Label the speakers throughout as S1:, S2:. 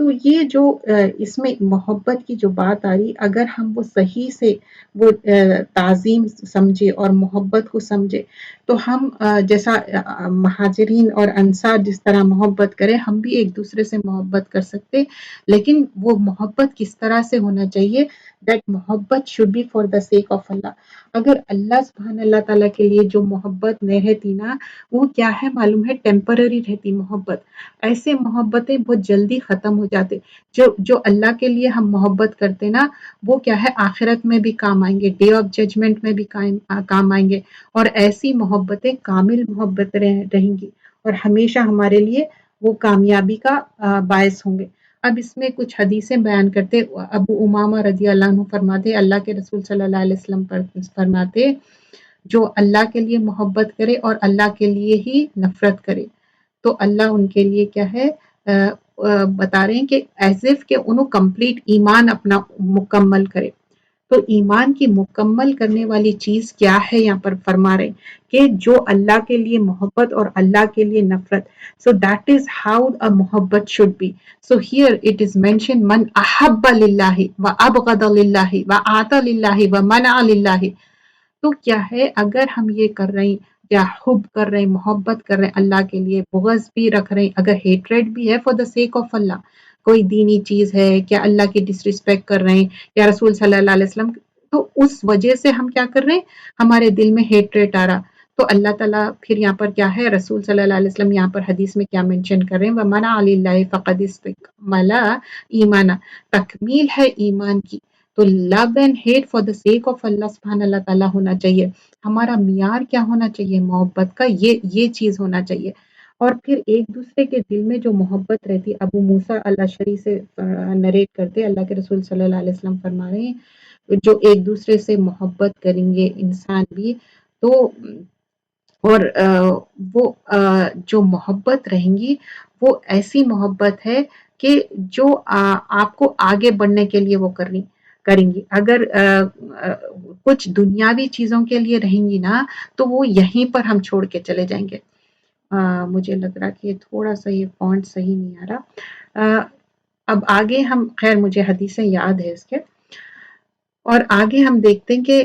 S1: تو یہ جو اس میں محبت کی جو بات آ رہی، اگر ہم وہ صحیح سے وہ تعظیم سمجھے اور محبت کو سمجھے، تو ہم جیسا مہاجرین اور انصار جس طرح محبت کرے، ہم بھی ایک دوسرے سے محبت کر سکتے، لیکن وہ محبت کس طرح سے ہونا چاہیے؟ دیٹ محبت should be for the sake of Allah. اگر اللہ سبحانہ اللہ تعالیٰ کے لیے جو محبت نہیں رہتی نا، وہ کیا ہے معلوم ہے؟ ٹیمپرری رہتی محبت. ایسے محبتیں بہت جلدی ختم ہو جاتے. جو اللہ کے لیے ہم محبت کرتے نا، وہ کیا ہے آخرت میں بھی کام آئیں گے، ڈے آف ججمنٹ میں بھی کام آئیں گے، اور ایسی محبتیں کامل محبت رہیں گی اور ہمیشہ ہمارے لیے وہ کامیابی کا باعث ہوں گے. اب اس میں کچھ حدیثیں بیان کرتے. ابو امامہ رضی اللہ عنہ فرماتے، اللہ کے رسول صلی اللہ علیہ وسلم فرماتے، جو اللہ کے لیے محبت کرے اور اللہ کے لیے ہی نفرت کرے، تو اللہ ان کے لیے کیا ہے بتا رہے ہیں کہ ایز اف کہ انہوں کمپلیٹ ایمان اپنا مکمل کرے. تو ایمان کی مکمل کرنے والی چیز کیا ہے؟ یہاں پر فرما رہے کہ جو اللہ کے لیے محبت اور اللہ کے لیے نفرت. So that is how a محبت should be. So here it is mentioned من احب للہ و ابغض للہ و آتا للہ و منع للہ. تو کیا ہے اگر ہم یہ کر رہے ہیں یا حب کر رہے ہیں، محبت کر رہے ہیں اللہ کے لیے، بغض بھی رکھ رہے ہیں، اگر ہیٹریڈ بھی ہے فار دا سیک آف اللہ، کوئی دینی چیز ہے، کیا اللہ کی ڈس ریسپیکٹ کر رہے ہیں یا رسول صلی اللہ علیہ وسلم، تو اس وجہ سے ہم کیا کر رہے ہیں، ہمارے دل میں ہیٹریڈ آ رہا. تو اللہ تعالیٰ پھر یہاں پر کیا ہے، رسول صلی اللہ علیہ وسلم یہاں پر حدیث میں کیا مینشن کر رہے ہیں، وَمَنْ عَلِى فَقَدْ اسْتَكْمَلَ ایمانہ، تکمیل ہے ایمان کی. تو love and hate for the sake of Allah سبحانہ اللہ تعالیٰ ہونا چاہیے. ہمارا معیار کیا ہونا چاہیے محبت کا؟ یہ چیز ہونا چاہیے. اور پھر ایک دوسرے کے دل میں جو محبت رہتی، ابو موسیٰ الاشعری سے نریٹ کرتے، اللہ کے رسول صلی اللہ علیہ وسلم فرما رہے ہیں جو ایک دوسرے سے محبت کریں گے انسان بھی، تو اور وہ جو محبت رہیں گی وہ ایسی محبت ہے کہ جو آپ کو آگے بڑھنے کے لیے وہ کریں گی. اگر کچھ دنیاوی چیزوں کے لیے رہیں گی نا، تو وہ یہیں پر ہم چھوڑ کے چلے جائیں گے. مجھے لگ رہا کہ تھوڑا سا یہ فونٹ صحیح نہیں آ رہا. اب آگے ہم، خیر مجھے حدیثیں یاد ہے اس کے، اور آگے ہم دیکھتے ہیں کہ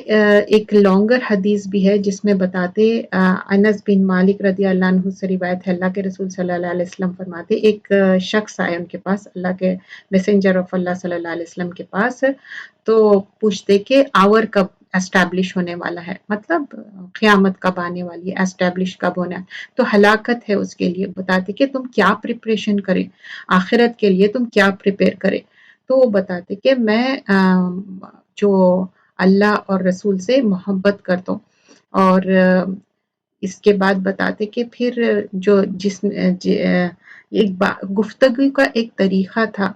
S1: ایک لانگر حدیث بھی ہے جس میں بتاتے، انس بن مالک رضی اللہ عنہ سے روایت ہے، اللہ کے رسول صلی اللہ علیہ وسلم فرماتے، ایک شخص آئے ان کے پاس، اللہ کے میسنجر آف اللہ صلی اللہ علیہ وسلم کے پاس، تو پوچھتے کہ آور کب اسٹیبلش ہونے والا ہے، مطلب قیامت کب آنے والی ہے، اسٹیبلش کب ہونا ہے، تو ہلاکت ہے اس کے لیے. بتاتے کہ تم کیا پریپریشن کرے آخرت کے لیے، تم کیا پریپیئر کرے. تو وہ بتاتے کہ میں جو اللہ اور رسول سے محبت کرتا ہوں. اور اس کے بعد بتاتے کہ پھر جو ایک گفتگو کا ایک طریقہ تھا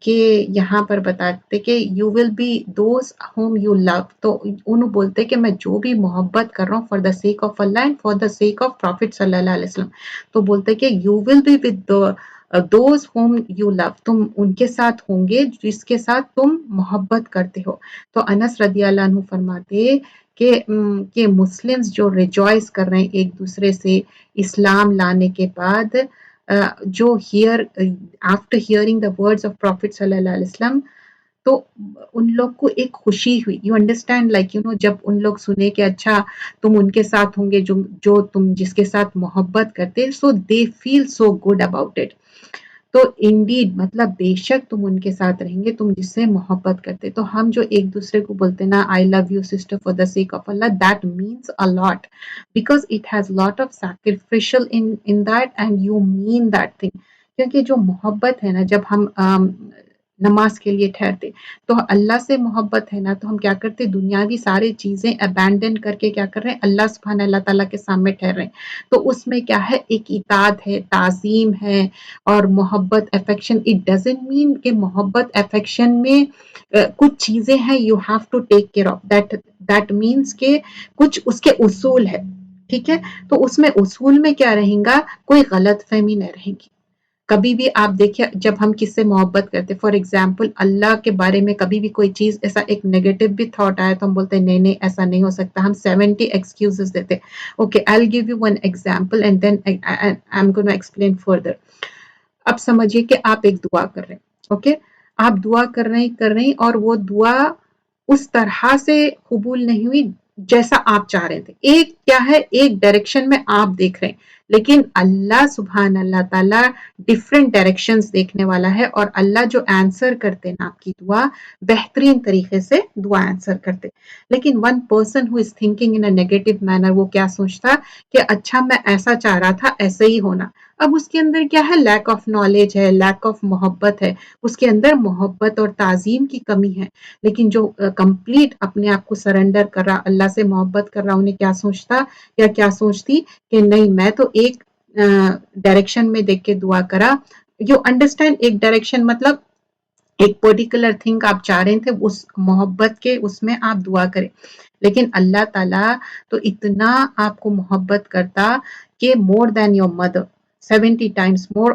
S1: کہ یہاں پر بتاتے کہ you will be those whom you love. تو انہوں بولتے کہ میں جو بھی محبت کر رہا ہوں for the sake of Allah and for the sake of prophet صلی اللہ علیہ وسلم، تو بولتے کہ you will be with those whom you love, تم ان کے ساتھ ہوں گے جس کے ساتھ تم محبت کرتے ہو. تو انس رضی اللہ عنہ فرماتے کہ مسلمز جو ریجوائز کر رہے ہیں ایک دوسرے سے اسلام لانے کے بعد، جو after hearing the words of prophet صلی اللہ علیہ وسلم، تو ان لوگ کو ایک خوشی ہوئی. یو انڈرسٹینڈ لائک جب ان لوگ سنے کہ اچھا تم ان کے ساتھ ہوں گے جو تم جس کے ساتھ محبت کرتے، سو دے فیل سو گڈ اباؤٹ اٹ. تو انڈیڈ مطلب بے شک تم ان کے ساتھ رہیں گے تم جس سے محبت کرتے. تو ہم جو ایک دوسرے کو بولتے نا I love you sister for the sake of Allah, that means a lot because it has lot of sacrificial in that and you mean that thing. کیونکہ جو محبت ہے نا، جب ہم نماز کے لیے ٹھہرتے تو اللہ سے محبت ہے نا، تو ہم کیا کرتے، دنیاوی ساری چیزیں ابینڈن کر کے کیا کر رہے ہیں، اللہ سبحانہ اللہ تعالیٰ کے سامنے ٹھہر رہے ہیں. تو اس میں کیا ہے، ایک اطاعت ہے، تعظیم ہے اور محبت افیکشن. اٹ ڈزنٹ مین کہ محبت افیکشن میں کچھ چیزیں ہیں you have to take care of that means کہ کچھ اس کے اصول ہے. ٹھیک ہے، تو اس میں اصول میں کیا رہیں گا، کوئی غلط فہمی نہیں رہے گی. کبھی بھی آپ دیکھیں جب ہم کس سے محبت کرتے، فار ایگزامپل اللہ کے بارے میں کبھی بھی کوئی چیز ایسا ایک نیگیٹو بھی تھاٹ آیا تو ہم بولتے ہیں نہیں ایسا نہیں ہو سکتا، ہم 70 ایکسکیوزز دیتے. Okay I will give you one example and then I am gonna explain further. اب سمجھیے کہ آپ ایک دعا کر رہے ہیں، اوکے، آپ دعا کر رہے ہیں اور وہ دعا اس طرح سے قبول نہیں ہوئی جیسا آپ چاہ رہے تھے. ایک کیا ہے، ایک ڈائریکشن میں آپ دیکھ رہے ہیں، لیکن اللہ سبحان اللہ تعالیٰ ڈفرینٹ ڈائریکشنز دیکھنے والا ہے، اور اللہ جو آنسر کرتے ہیں آپ کی دعا، بہترین طریقے سے دعا آنسر کرتے. لیکن one person who is thinking in a negative manner, وہ کیا سوچتا کہ اچھا میں ایسا چاہ رہا تھا ایسے ہی ہونا. اب اس کے اندر کیا ہے، لیک آف نالج ہے، لیک آف محبت ہے، اس کے اندر محبت اور تعظیم کی کمی ہے. لیکن جو کمپلیٹ اپنے آپ کو سرنڈر کر رہا، اللہ سے محبت کر رہا، انہیں کیا سوچتا یا کیا سوچتی کہ نہیں، میں تو ایک ڈائریکشن میں دیکھ کے دعا کرا. یو انڈرسٹینڈ، ایک ڈائریکشن مطلب ایک پرٹیکولر تھنگ آپ چاہ رہے تھے، اس محبت کے اس میں آپ دعا کریں. لیکن اللہ تعالیٰ تو اتنا آپ کو محبت کرتا کہ more than your mother, 70 times more,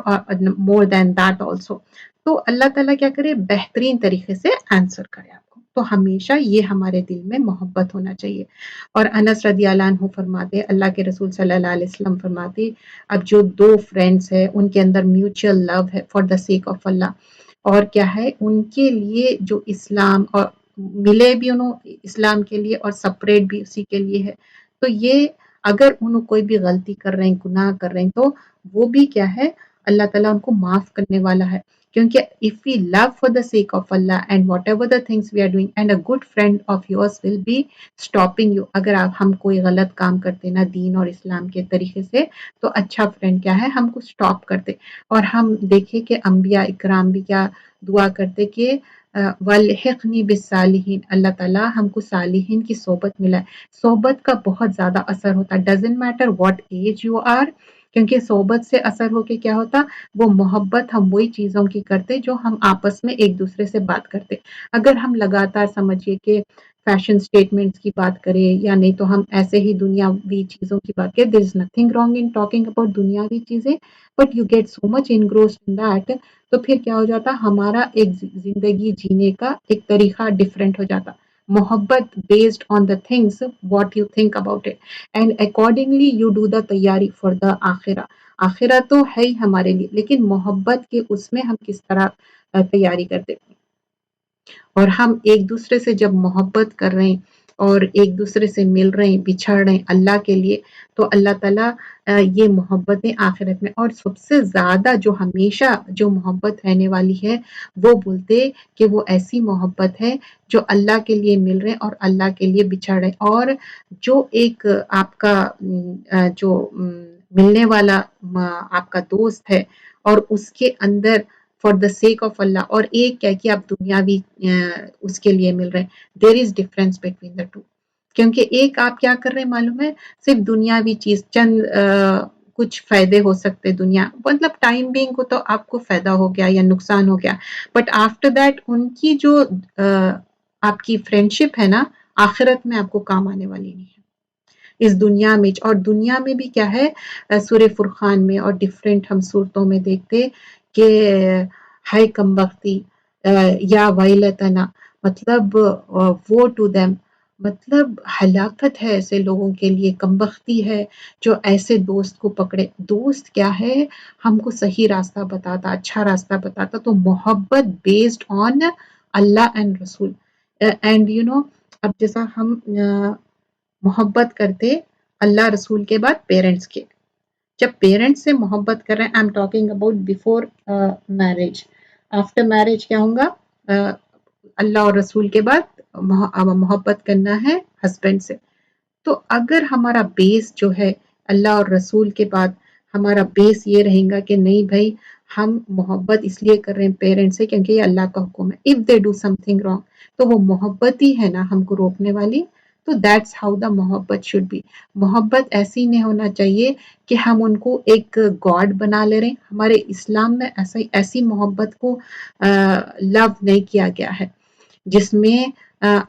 S1: more than that also. تو اللہ تعالیٰ کیا کرے، بہترین طریقے سے آنسر کرے آپ کو. تو ہمیشہ یہ ہمارے دل میں محبت ہونا چاہیے. اور انس رضی اللہ عنہ فرماتے، اللہ کے رسول صلی اللہ علیہ وسلم فرماتے، اب جو دو فرینڈس ہیں ان کے اندر میوچل لو ہے فار دا سیک آف اللہ، اور کیا ہے ان کے لیے جو اسلام، اور ملے بھی انہوں اسلام کے لیے اور سپریٹ بھی اسی کے لیے ہے. تو یہ اگر انہوں کوئی بھی غلطی کر رہے ہیں، گناہ کر رہے ہیں، تو وہ بھی کیا ہے، اللہ تعالیٰ ان کو معاف کرنے والا ہے. کیونکہ if we love for the sake of Allah and whatever the things we are doing, and a good friend of yours will be stopping you. اگر آپ ہم کوئی غلط کام کرتے نا دین اور اسلام کے طریقے سے، تو اچھا فرینڈ کیا ہے، ہم کو سٹاپ کرتے. اور ہم دیکھیں کہ انبیاء اکرام بھی کیا دعا کرتے کہ وَالْحِقْنِي بِالصَّالِحِينَ، اللہ تعالیٰ ہم کو صالحین کی صحبت ملائے. صحبت کا بہت زیادہ اثر ہوتا ہے، doesn't matter what age you are. کیونکہ صحبت سے اثر ہو کے کیا ہوتا، وہ محبت ہم وہی چیزوں کی کرتے جو ہم آپس میں ایک دوسرے سے بات کرتے. اگر ہم لگاتار سمجھیے کہ فیشن سٹیٹمنٹس کی بات کریں، یا نہیں تو ہم ایسے ہی دنیاوی چیزوں کی بات کریں، there is nothing wrong in talking about دنیاوی چیزیں، but you get so much engrossed in that. تو پھر کیا ہو جاتا، ہمارا ایک زندگی جینے کا ایک طریقہ ڈفرینٹ ہو جاتا. محبت based on the things what you think about it, and accordingly you do the تیاری فار دا آخرہ. آخرہ تو ہے ہی ہمارے لیے، لیکن محبت کے اس میں ہم کس طرح تیاری کرتے. اور ہم ایک دوسرے سے جب محبت کر رہے ہیں اور ایک دوسرے سے مل رہے ہیں، بچھڑ رہے ہیں اللہ کے لیے، تو اللہ تعالیٰ یہ محبتیں آخرت میں، اور سب سے زیادہ جو ہمیشہ جو محبت رہنے والی ہے، وہ بولتے کہ وہ ایسی محبت ہے جو اللہ کے لیے مل رہے ہیں اور اللہ کے لیے بچھڑ رہے ہیں. اور جو ایک آپ کا جو ملنے والا آپ کا دوست ہے، اور اس کے اندر فار دا سیک آف اللہ، اور ایک کیا کہ آپ دنیاوی اس کے لیے مل رہے ہیں، دیر is difference between the two. کیونکہ ایک آپ کیا کر رہے ہیں معلوم ہے، صرف دنیاوی چیز، چند کچھ فائدے ہو سکتے دنیا مطلب ٹائم بینگ کو تو آپ کو فائدہ ہو گیا یا نقصان ہو گیا، بٹ آفٹر دیٹ ان کی جو آپ کی فرینڈشپ ہے نا، آخرت میں آپ کو کام آنے والی نہیں ہے اس دنیا میں. اور دنیا میں بھی کیا ہے، سورہ فرقان میں اور ڈفرینٹ ہم صورتوں میں دیکھتے کہ ہائے کم بختی، یا ویلتنا، مطلب وہ ٹو دیم، مطلب ہلاکت ہے ایسے لوگوں کے لیے، کم بختی ہے جو ایسے دوست کو پکڑے. دوست کیا ہے، ہم کو صحیح راستہ بتاتا، اچھا راستہ بتاتا. تو محبت بیسڈ آن اللہ اینڈ رسول. اینڈ یو نو، اب جیسا ہم محبت کرتے اللہ رسول کے بعد پیرنٹس کے، جب پیرنٹس سے محبت کر رہے ہیں، I am talking about before marriage. After marriage کیا ہوں گا، اللہ اور رسول کے بعد محبت کرنا ہے ہسبینڈ سے. تو اگر ہمارا بیس جو ہے اللہ اور رسول کے بعد ہمارا بیس یہ رہے گا کہ نہیں بھائی، ہم محبت اس لیے کر رہے ہیں پیرنٹس سے کیونکہ یہ اللہ کا حکم ہے. If they do some thing wrong, تو وہ محبت ہی ہے نا ہم کو روکنے والی. تو دیٹس ہاؤ دا محبت شوڈ بی. محبت ایسی نہیں ہونا چاہیے کہ ہم ان کو ایک گاڈ بنا لے رہے ہیں. ہمارے اسلام میں ایسی محبت کو لو نہیں کیا گیا ہے جس میں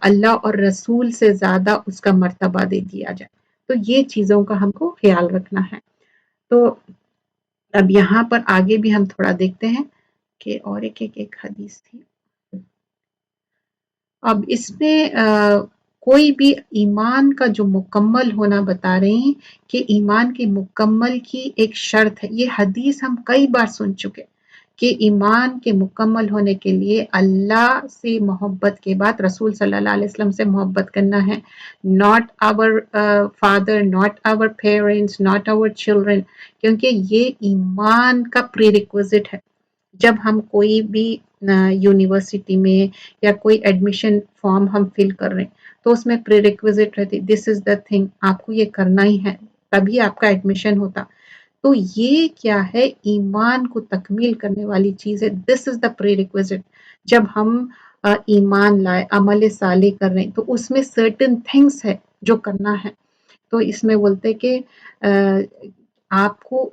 S1: اللہ اور رسول سے زیادہ اس کا مرتبہ دے دیا جائے. تو یہ چیزوں کا ہم کو خیال رکھنا ہے. تو اب یہاں پر آگے بھی ہم تھوڑا دیکھتے ہیں کہ اور ایک حدیث تھی. اب اس میں کوئی بھی ایمان کا جو مکمل ہونا بتا رہے ہیں کہ ایمان کے مکمل کی ایک شرط ہے. یہ حدیث ہم کئی بار سن چکے کہ ایمان کے مکمل ہونے کے لیے اللہ سے محبت کے بعد رسول صلی اللہ علیہ وسلم سے محبت کرنا ہے. Not our father, not our parents, not our children, کیونکہ یہ ایمان کا پری ریکوزٹ ہے. جب ہم کوئی بھی یونیورسٹی میں یا کوئی ایڈمیشن فارم ہم فل کر رہے ہیں تو اس میں پری ریکوزٹ رہتی، دس از دا تھنگ، آپ کو یہ کرنا ہی ہے، تبھی آپ کا ایڈمیشن ہوتا. تو یہ کیا ہے؟ ایمان کو تکمیل کرنے والی چیز ہے. دس از دا پری ریکوزٹ. جب ہم ایمان لائے، عمل صالح کر رہے ہیں تو اس میں سرٹن تھنگس ہے جو کرنا ہے. تو اس میں بولتے کہ آپ کو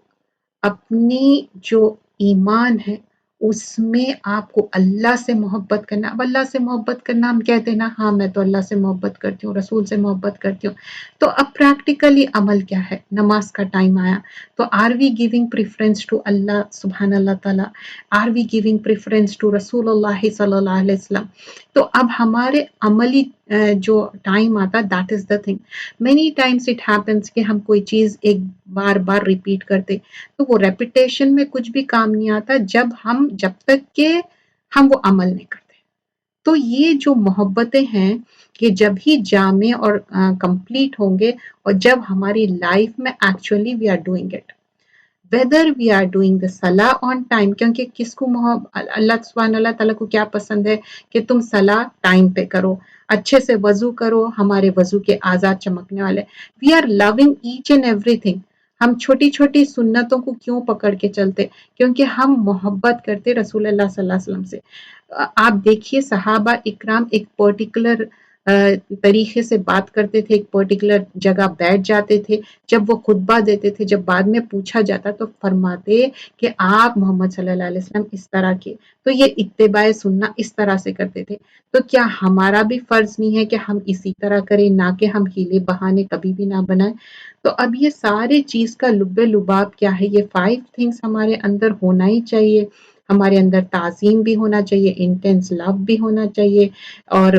S1: اپنی جو ایمان ہے اس میں آپ کو اللہ سے محبت کرنا. اب اللہ سے محبت کرنا ہم کہتے ہیں نا، ہاں میں تو اللہ سے محبت کرتی ہوں، رسول سے محبت کرتی ہوں. تو اب پریکٹیکلی عمل کیا ہے؟ نماز کا ٹائم آیا تو are we giving preference to Allah سبحان اللہ تعالیٰ؟ Are we giving preference to رسول اللہ صلی اللہ علیہ وسلم؟ تو اب ہمارے عملی جو ٹائم آتا، that is the thing. Many Times it happens کہ ہم کوئی چیز ایک بار بار ریپیٹ کرتے، تو وہ ریپیٹیشن میں کچھ بھی کام نہیں آتا جب تک کہ ہم وہ عمل نہیں کرتے. تو یہ جو محبتیں ہیں کہ جب ہی جامع اور کمپلیٹ ہوں گے، اور جب ہماری لائف میں actually we are doing it, whether we are doing the salah on time. کیونکہ کس کو اللہ سبحانہ اللہ تعالیٰ کو کیا پسند ہے کہ تم صلاح ٹائم پہ کرو، اچھے سے وضو کرو، ہمارے وضو کے آزاد چمکنے والے. We are loving each and everything. ہم چھوٹی چھوٹی سنتوں کو کیوں پکڑ کے چلتے؟ کیونکہ ہم محبت کرتے رسول اللہ صلی اللہ علیہ وسلم سے. آپ دیکھیے صحابہ اکرام ایک پرٹیکولر طریقے سے بات کرتے تھے، ایک پرٹیکولر جگہ بیٹھ جاتے تھے. جب وہ خطبہ دیتے تھے، جب بعد میں پوچھا جاتا تو فرماتے کہ آپ محمد صلی اللہ علیہ وسلم اس طرح کے. تو یہ اتباع سننا اس طرح سے کرتے تھے. تو کیا ہمارا بھی فرض نہیں ہے کہ ہم اسی طرح کریں، نہ کہ ہم ہیلے بہانے کبھی بھی نہ بنائیں؟ تو اب یہ سارے چیز کا لب لباب کیا ہے؟ یہ 5 تھنگس ہمارے اندر ہونا ہی چاہیے. ہمارے اندر تعظیم بھی ہونا چاہیے، انٹینس لو بھی ہونا چاہیے، اور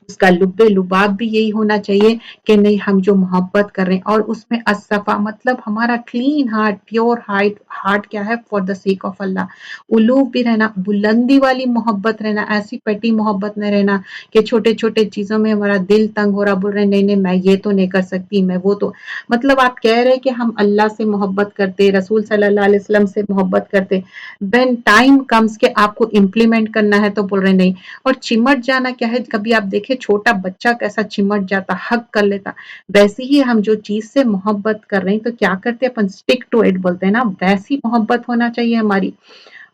S1: اس کا لب لباب بھی یہی ہونا چاہیے کہ نہیں ہم جو محبت کر رہے ہیں، اور اس میں الصفا مطلب ہمارا کلین ہارٹ، پیور ہارٹ کیا ہے؟ فار دا سیک آف اللہ. الوف بھی رہنا، بلندی والی محبت رہنا، ایسی پیٹی محبت نہ رہنا کہ چھوٹے چھوٹے چیزوں میں ہمارا دل تنگ ہو رہا، بول رہے نہیں میں یہ تو نہیں کر سکتی، میں وہ تو. مطلب آپ کہہ رہے کہ ہم اللہ سے محبت کرتے، رسول صلی اللہ علیہ وسلم سے محبت کرتے، when ٹائم کمز کہ آپ کو امپلیمنٹ کرنا ہے تو بول رہے نہیں. اور چمٹ جانا کیا ہے؟ کبھی آپ دیکھیں چھوٹا بچہ کیسا چمٹ جاتا، حق کر لیتا. ویسے ہی ہم جو چیز سے محبت کر رہے ہیں تو کیا کرتے ہیں؟ اپن سٹک ٹو اٹ بولتے ہیں نا، ویسی محبت ہونا چاہیے ہماری.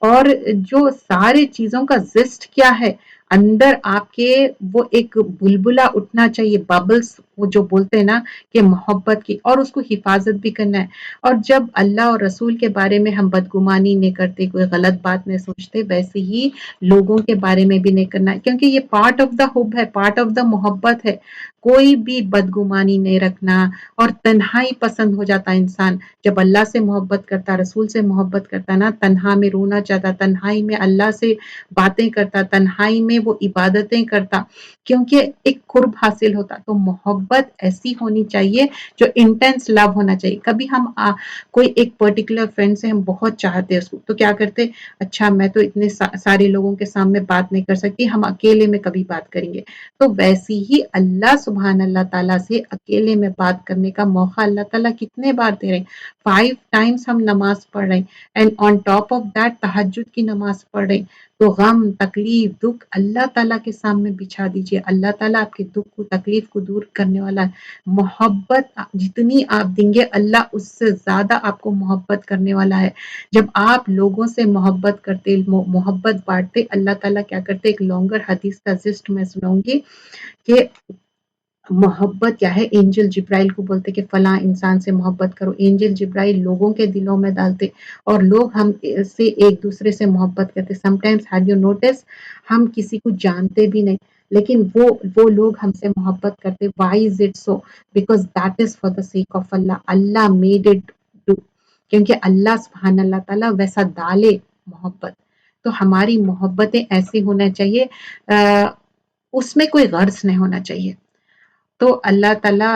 S1: اور جو سارے چیزوں کا زسٹ کیا ہے اندر آپ کے، وہ ایک بلبلا اٹھنا چاہیے، ببلز وہ جو بولتے ہیں نا کہ محبت کی، اور اس کو حفاظت بھی کرنا ہے. اور جب اللہ اور رسول کے بارے میں ہم بدگمانی نہیں کرتے، کوئی غلط بات نہیں سوچتے، ویسے ہی لوگوں کے بارے میں بھی نہیں کرنا ہے، کیونکہ یہ پارٹ آف دا حب ہے، پارٹ آف دا محبت ہے. کوئی بھی بدگمانی نہیں رکھنا. اور تنہائی پسند ہو جاتا انسان جب اللہ سے محبت کرتا، رسول سے محبت کرتا نا، تنہا میں رونا چاہتا، تنہائی میں اللہ سے باتیں کرتا، تنہائی میں وہ عبادتیں کرتا، کیونکہ ایک قرب حاصل ہوتا. تو محبت ایسی ہونی چاہیے جو انٹینس لو ہونا چاہیے. کبھی ہم کوئی ایک پرٹیکولر فرینڈ سے ہم بہت چاہتے ہیں اس کو، تو کیا کرتے؟ اچھا میں تو اتنے سارے لوگوں کے سامنے بات نہیں کر سکتی، ہم اکیلے میں کبھی بات کریں گے. تو ویسی ہی اللہ سبحان اللہ تعالیٰ سے اکیلے میں بات کرنے کا موقع اللہ تعالیٰ کتنے بار دے رہے ہیں؟ 5 ٹائمز ہم نماز پڑھ رہے ہیں، and on top of that تہجد کی نماز پڑھ رہے ہیں. تو غم، تکلیف، دکھ اللہ تعالیٰ کے سامنے بچھا دیجئے. اللہ تعالیٰ آپ کے دکھ کو، تکلیف کو دور کرنے والا ہے. محبت جتنی آپ دیں گے اللہ اس سے زیادہ آپ کو محبت کرنے والا ہے. جب آپ لوگوں سے محبت کرتے، محبت بانٹتے، اللہ تعالیٰ کیا کرتے؟ ایک لانگر حدیث کا زسٹ میں سناؤں گی کہ محبت کیا ہے. اینجل جبرائیل کو بولتے کہ فلاں انسان سے محبت کرو. اینجل جبرائیل لوگوں کے دلوں میں ڈالتے، اور لوگ ہم سے ایک دوسرے سے محبت کرتے. Sometimes have you notice ہم کسی کو جانتے بھی نہیں لیکن وہ لوگ ہم سے محبت کرتے. Why is it so? Because that is for the sake of Allah. Allah made it do, کیونکہ اللہ سبحان اللہ تعالیٰ ویسا ڈالے محبت. تو ہماری محبتیں ایسی ہونا چاہیے، اس میں کوئی غرض نہیں ہونا چاہیے. تو اللہ تعالیٰ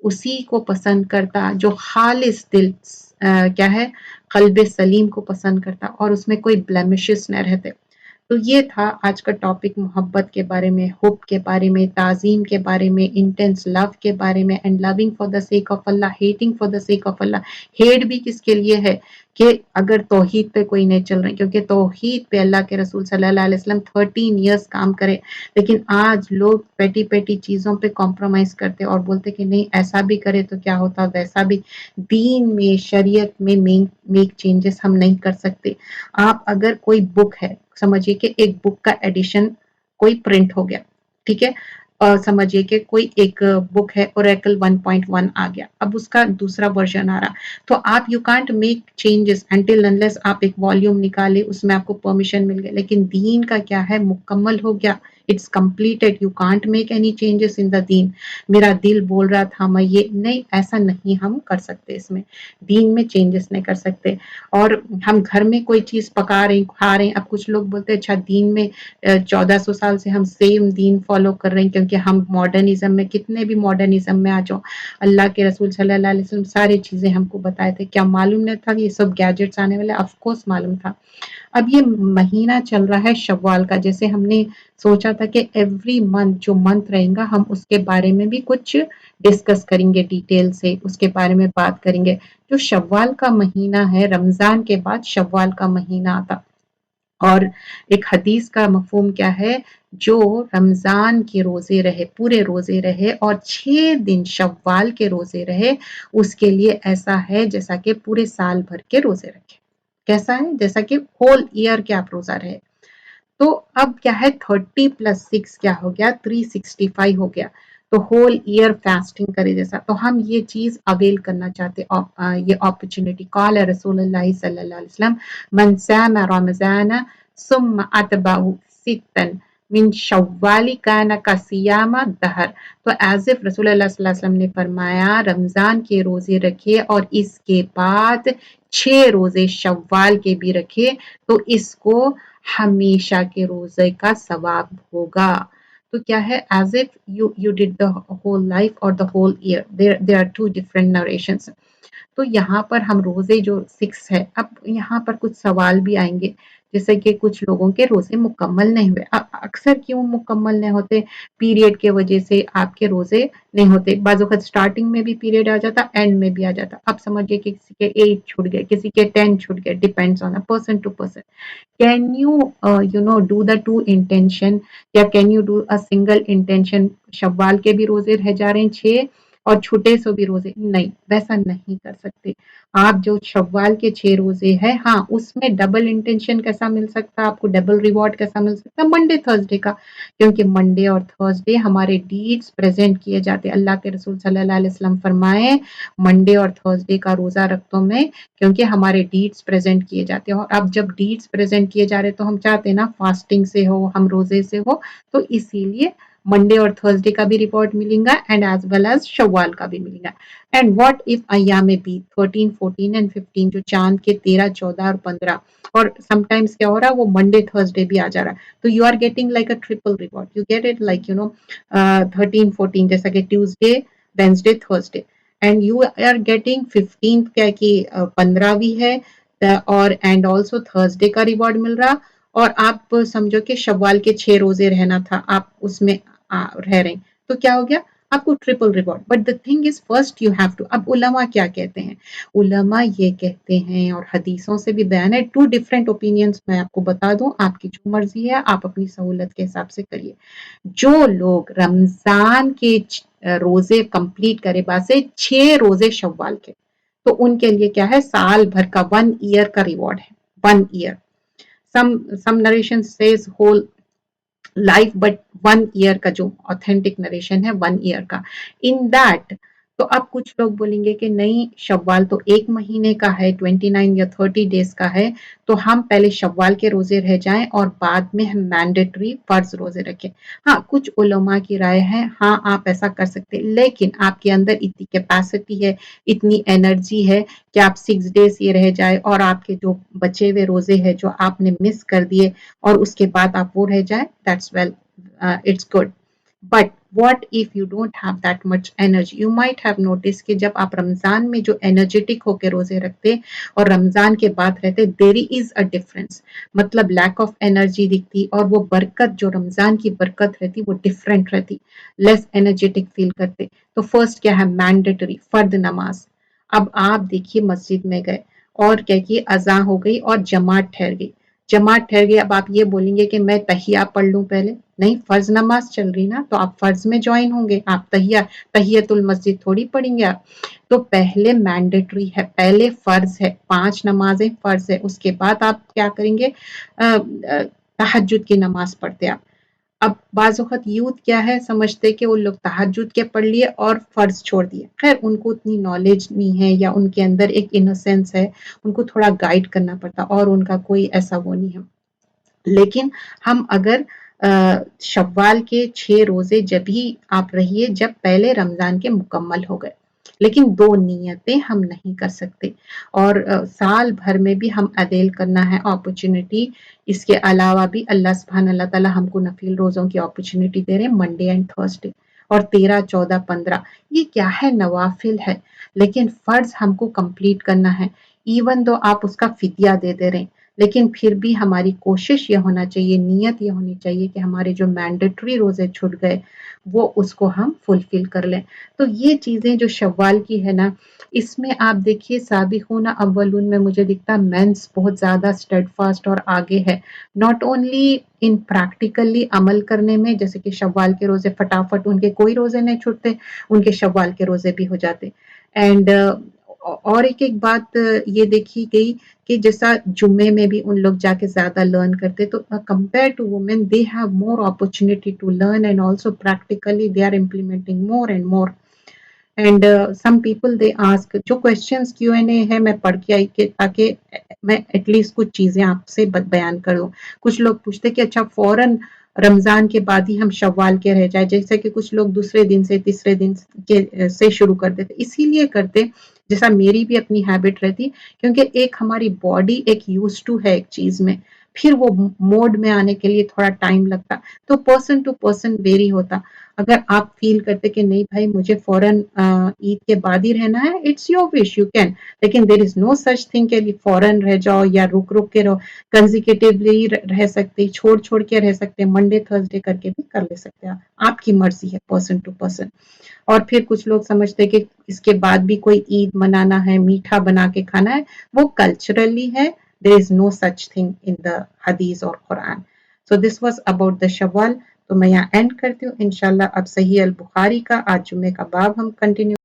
S1: اسی کو پسند کرتا جو خالص دل کیا ہے؟ قلب سلیم کو پسند کرتا اور اس میں کوئی بلیمشز نہ رہتے. تو یہ تھا آج کا ٹاپک محبت کے بارے میں، ہوپ کے بارے میں، تعظیم کے بارے میں، انٹینس لو کے بارے میں، and loving for the sake of Allah, hating for the sake of Allah. Hate بھی کس کے لیے ہے کہ اگر توحید پہ کوئی نہیں چل رہے، کیونکہ توحید پہ اللہ کے رسول صلی اللہ علیہ وسلم 13 ایئرس کام کرے، لیکن آج لوگ پیٹی پیٹی چیزوں پہ کمپرومائز کرتے اور بولتے کہ نہیں ایسا بھی کرے تو کیا ہوتا، ویسا بھی. دین میں، شریعت میں میک چینجز ہم نہیں کر سکتے. آپ اگر کوئی بک ہے، سمجھیے کہ ایک بک کا ایڈیشن کوئی پرنٹ ہو گیا، ٹھیک ہے، اور سمجھیے کہ کوئی ایک بک ہے اوریکل 1.1 آ گیا، اب اس کا دوسرا ورژن آ رہا، تو آپ you can't make changes until unless آپ ایک والیوم نکالے، اس میں آپ کو پرمیشن مل گیا. لیکن دین کا کیا ہے، مکمل ہو گیا، it's completed, you can't make any changes in the دین. میرا دل بول رہا تھا میں یہ نہیں، ایسا نہیں ہم کر سکتے، اس میں دین میں چینجز نہیں کر سکتے. اور ہم گھر میں کوئی چیز پکا رہے ہیں، کھا رہے ہیں، اب کچھ لوگ بولتے ہیں اچھا دین میں 1400 سال سے ہم سیم دین فالو کر رہے ہیں کیونکہ ہم ماڈرنزم میں، کتنے بھی ماڈرنزم میں آ جاؤ، اللہ کے رسول صلی اللہ علیہ وسلم ساری چیزیں ہم کو بتائے تھے. کیا معلوم نہیں تھا کہ یہ سب گیجٹس آنے والے؟ آف کورس معلوم تھا. اب یہ مہینہ چل رہا ہے شوال کا، جیسے ہم نے سوچا تھا کہ ایوری منتھ جو منتھ رہیں گا ہم اس کے بارے میں بھی کچھ ڈسکس کریں گے ڈیٹیل سے، اس کے بارے میں بات کریں گے. جو شوال کا مہینہ ہے، رمضان کے بعد شوال کا مہینہ آتا، اور ایک حدیث کا مفہوم کیا ہے، جو رمضان کے روزے رہے، پورے روزے رہے اور 6 دن شوال کے روزے رہے، اس کے لیے ایسا ہے جیسا کہ پورے سال بھر کے روزے رکھے. کیسا ہے؟ جیسا کہ ہول ایئر کے آپ روزہ رہے. تو اب کیا ہے، 30+6 کیا ہو گیا، 365 ہو گیا. تو ہول ایئر فاسٹنگ کرے جیسا. تو ہم یہ چیز اویل کرنا چاہتے، یہ اپرچونٹی. قال رسول اللہ صلی اللہ علیہ وسلم من سام رمضان ثم اتبعه ستا من شوال کان کصیام دہر. تو ایز اف رسول اللہ صلی اللہ علیہ وسلم نے فرمایا رمضان کے روزے رکھے اور اس کے بعد 6 روزے شوال کے بھی رکھے تو اس کو ہمیشہ کے روزے کا ثواب ہوگا. تو کیا ہے، as if you did the whole life اور the whole year, there are 2 different narrations. تو یہاں پر ہم روزے جو 6 ہے، اب یہاں پر کچھ سوال بھی آئیں گے، جیسے کہ کچھ لوگوں کے روزے مکمل نہیں ہوئے. اکثر کیوں مکمل نہیں ہوتے؟ پیریڈ کے وجہ سے آپ کے روزے نہیں ہوتے. بعض اوقات اسٹارٹنگ میں بھی پیریڈ آ جاتا، اینڈ میں بھی آ جاتا. اب سمجھئے کہ کسی کے 8 چھوٹ گئے، کسی کے 10 چھوٹ گئے، depends on person to person. Can you do the 2 intention یا can you do a single intention؟ شوال کے بھی روزے رہ جا رہے ہیں 6 اور چھوٹے سو بھی روزے نہیں، ویسا نہیں کر سکتے. آپ جو شوال کے 6 روزے ہیں، ہاں اس میں ڈبل انٹینشن کیسا مل سکتا، آپ کو ڈبل ریوارڈ کیسا مل سکتا، منڈے تھرسڈے کا، کیونکہ منڈے اور تھرسڈے ہمارے ڈیڈز پریزنٹ کیے جاتے. اللہ کے رسول صلی اللہ علیہ وسلم فرمائے منڈے اور تھرسڈے کا روزہ رکھتا ہوں میں کیونکہ ہمارے ڈیڈز پریزنٹ کیے جاتے ہیں. اور اب جب ڈیڈز پریزنٹ کیے جا رہے تو ہم چاہتے ہیں نا فاسٹنگ سے ہو، ہم روزے سے ہو، تو اسی لیے منڈے اور تھرسڈے کا بھی ریپورٹ ملیں گا اینڈ ایز ویل ایز شوال کا بھی ملیں گا. اینڈ واٹ اف ایام بھی 13 14 اینڈ 15 جو چاند کے 13 14 اور 15 اور سم ٹائمز کیا ہو رہا ہے وہ منڈے تھرسڈے بھی آ جا رہا ہے، تو you are getting like a triple reward. You get it like 13 14 جیسا کہ Tuesday Wednesday Thursday, and you are getting 15 کیا کہ 15 بھی ہے اور اینڈ آلسو تھرسڈے کا ریوارڈ مل رہا. اور آپ سمجھو کہ شوال کے 6 روزے رہنا تھا، آپ اس میں رہ رہے ہیں، تو کیا ہو گیا آپ کو triple reward. But the thing is first you have to. اب علماء کیا کہتے ہیں؟ علماء یہ کہتے ہیں اور حدیثوں سے بھی بیان ہے، 2 ڈفرینٹ اوپینینز میں آپ کو بتا دوں، آپ کی جو مرضی ہے آپ اپنی سہولت کے حساب سے کریے. جو لوگ رمضان کے روزے کمپلیٹ کرے باسے 6 روزے شوال کے، تو ان کے لیے کیا ہے، سال بھر کا 1 ایئر کا ریوارڈ ہے. 1 year. Some narration says whole life, but 1 year کا جو authentic narration ہے 1 ایئر کا. In that تو اب کچھ لوگ بولیں گے کہ نہیں شوال تو 1 مہینے کا ہے، 29 یا 30 ڈیز کا ہے، تو ہم پہلے شوال کے روزے رہ جائیں اور بعد میں ہم مینڈیٹری فرض روزے رکھیں. ہاں کچھ علماء کی رائے ہے ہاں آپ ایسا کر سکتے، لیکن آپ کے اندر اتنی کیپیسٹی ہے، اتنی انرجی ہے کہ آپ 6 ڈیز یہ رہ جائے اور آپ کے جو بچے ہوئے روزے ہیں جو آپ نے مس کر دیے اور اس کے بعد آپ وہ رہ جائیں، that's well it's good. But What if you don't have that much energy? You might have noticed کہ جب آپ رمضان میں جو انرجیٹک ہو کے روزے رکھتے اور رمضان کے بعد رہتے there is a difference. مطلب لیک آف انرجی دکھتی اور وہ برکت جو رمضان کی برکت رہتی وہ ڈفرینٹ رہتی، لیس انرجیٹک فیل کرتے. تو فرسٹ کیا ہے؟ مینڈیٹری فرد نماز. اب آپ دیکھیے مسجد میں گئے اور کیا کہ اذان ہو گئی اور جماعت ٹھہر گئی. جماعت ٹھہر گئی، اب آپ یہ بولیں گے کہ میں تحیہ پڑھ لوں پہلے؟ نہیں، فرض نماز چل رہی نا، تو آپ فرض میں جوائن ہوں گے. آپ تحیت المسجد تھوڑی پڑھیں گے آپ. تو پہلے مینڈیٹری ہے، پہلے فرض ہے، 5 نمازیں فرض ہے، اس کے بعد آپ کیا کریں گے؟ تہجد کی نماز پڑھتے آپ. اب بعض اوقات یوتھ کیا ہے، سمجھتے کہ وہ لوگ تہجد کے پڑھ لیے اور فرض چھوڑ دیے. خیر ان کو اتنی نالج نہیں ہے یا ان کے اندر ایک انوسینس ہے، ان کو تھوڑا گائیڈ کرنا پڑتا اور ان کا کوئی ایسا وہ نہیں ہے. لیکن ہم اگر شوال کے 6 روزے جب ہی آپ رہیے جب پہلے رمضان کے مکمل ہو گئے، لیکن 2 نیتیں ہم نہیں کر سکتے. اور سال بھر میں بھی ہم ادیل کرنا ہے اپرچونٹی. اس کے علاوہ بھی اللہ سبحانہ اللہ تعالیٰ ہم کو نفل روزوں کی اپرچونٹی دے رہے ہیں، منڈے اینڈ تھرسڈے اور 13 14 15. یہ کیا ہے؟ نوافل ہے، لیکن فرض ہم کو کمپلیٹ کرنا ہے. ایون دو آپ اس کا فدیہ دے رہے ہیں، لیکن پھر بھی ہماری کوشش یہ ہونا چاہیے، نیت یہ ہونی چاہیے کہ ہمارے جو مینڈیٹری روزے چھوٹ گئے وہ اس کو ہم فلفل کر لیں. تو یہ چیزیں جو شوال کی ہے نا، اس میں آپ دیکھیے سابقون اولون میں مجھے دکھتا مینس بہت زیادہ اسٹیڈ فاسٹ اور آگے ہے، ناٹ اونلی ان پریکٹیکلی عمل کرنے میں. جیسے کہ شوال کے روزے فٹافٹ ان کے کوئی روزے نہیں چھوٹتے، ان کے شوال کے روزے بھی ہو جاتے. اینڈ اور ایک بات یہ دیکھی گئی کہ جیسا جمعے میں بھی ان لوگ جا کے زیادہ لرن کرتے، تو compare to women they have more opportunity to learn and also practically they are implementing more and more. And some people they ask جو کوشچنس کیو این اے ہے میں پڑھ کے آئی کہ تاکہ میں ایٹ لیسٹ کچھ چیزیں آپ سے بیان کروں. کچھ لوگ پوچھتے کہ اچھا فوراً رمضان کے بعد ہی ہم شوال کے رہ جائے، جیسے کہ کچھ لوگ دوسرے دن سے تیسرے دن سے شروع کر دیتے. اسی لیے کرتے جیسا میری بھی اپنی ہیبٹ رہتی، کیونکہ ایک ہماری باڈی ایک یوز ٹو ہے ایک چیز میں، پھر وہ موڈ میں آنے کے لیے تھوڑا ٹائم لگتا. تو پرسن ٹو پرسن ویری ہوتا. اگر آپ فیل کرتے کہ نہیں بھائی مجھے فوراً عید کے بعد ہی رہنا ہے، it's your wish, you can. لیکن there is know such thing کہ فوراً رہ جاؤ یا رک رک کے رہو. کنزیکیٹیولی رہ سکتے، چھوڑ چھوڑ کے رہ سکتے، منڈے تھرسڈے کر کے بھی کر لے سکتے. آپ کی مرضی ہے، پرسن ٹو پرسن. اور پھر کچھ لوگ سمجھتے کہ اس کے بعد بھی کوئی عید منانا ہے، میٹھا بنا کے کھانا ہے، وہ کلچرلی ہے. there is no such thing in the حدیث اور قرآن. so this was about the شوال. تو میں یہاں اینڈ کرتی ہوں. انشاءاللہ اب صحیح البخاری کا آج جمعے کا باب ہم کنٹینیو